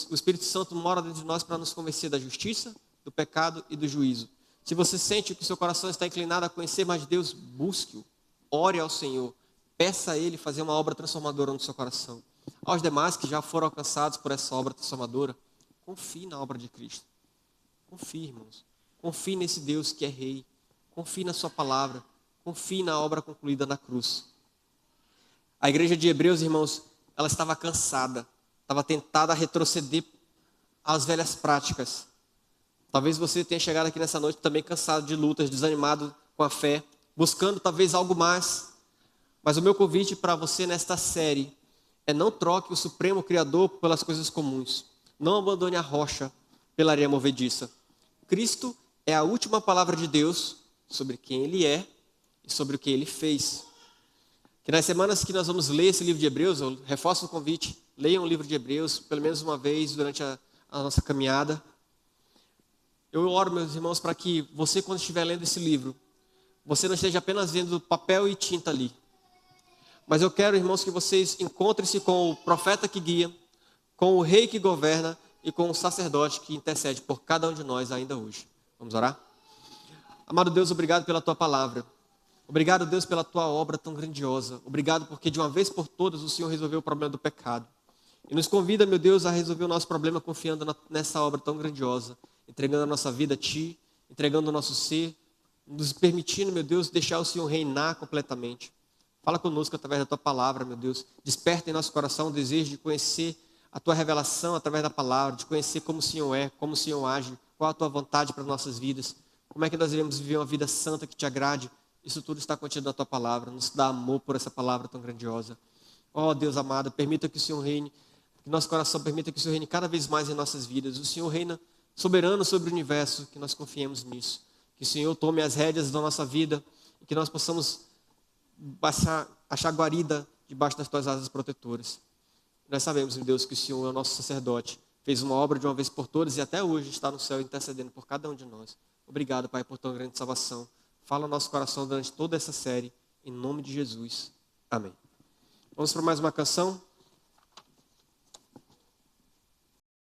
o Espírito Santo mora dentro de nós para nos convencer da justiça, do pecado e do juízo. Se você sente que o seu coração está inclinado a conhecer mais Deus, busque-o. Ore ao Senhor. Peça a Ele fazer uma obra transformadora no seu coração. Aos demais que já foram alcançados por essa obra transformadora, confie na obra de Cristo. Confie, irmãos. Confie nesse Deus que é Rei. Confie na sua palavra. Confie na obra concluída na cruz. A igreja de Hebreus, irmãos, ela estava cansada. Estava tentada a retroceder às velhas práticas. Talvez você tenha chegado aqui nessa noite também cansado de lutas, desanimado com a fé, buscando talvez algo mais. Mas o meu convite para você nesta série é: não troque o Supremo Criador pelas coisas comuns. Não abandone a rocha pela areia movediça. Cristo é a última palavra de Deus sobre quem Ele é e sobre o que Ele fez. Que nas semanas que nós vamos ler esse livro de Hebreus, eu reforço o convite, leiam o livro de Hebreus pelo menos uma vez durante a nossa caminhada. Eu oro, meus irmãos, para que você, quando estiver lendo esse livro, você não esteja apenas vendo papel e tinta ali. Mas eu quero, irmãos, que vocês encontrem-se com o profeta que guia, com o rei que governa e com o sacerdote que intercede por cada um de nós ainda hoje. Vamos orar? Amado Deus, obrigado pela Tua palavra. Obrigado, Deus, pela Tua obra tão grandiosa. Obrigado porque de uma vez por todas o Senhor resolveu o problema do pecado. E nos convida, meu Deus, a resolver o nosso problema confiando nessa obra tão grandiosa. Entregando a nossa vida a Ti, entregando o nosso ser, nos permitindo, meu Deus, deixar o Senhor reinar completamente. Fala conosco através da Tua palavra, meu Deus. Desperta em nosso coração o desejo de conhecer a Tua revelação através da palavra, de conhecer como o Senhor é, como o Senhor age, qual a Tua vontade para as nossas vidas, como é que nós iremos viver uma vida santa que Te agrade. Isso tudo está contido na Tua palavra. Nos dá amor por essa palavra tão grandiosa. Ó Deus amado, permita que o Senhor reine, que nosso coração permita que o Senhor reine cada vez mais em nossas vidas. O Senhor reina soberano sobre o universo, que nós confiemos nisso. Que o Senhor tome as rédeas da nossa vida e que nós possamos achar guarida debaixo das Tuas asas protetoras. Nós sabemos, meu Deus, que o Senhor é o nosso sacerdote, fez uma obra de uma vez por todas e até hoje está no céu intercedendo por cada um de nós. Obrigado, Pai, por tão grande salvação. Fala no nosso coração durante toda essa série, em nome de Jesus. Amém. Vamos para mais uma canção.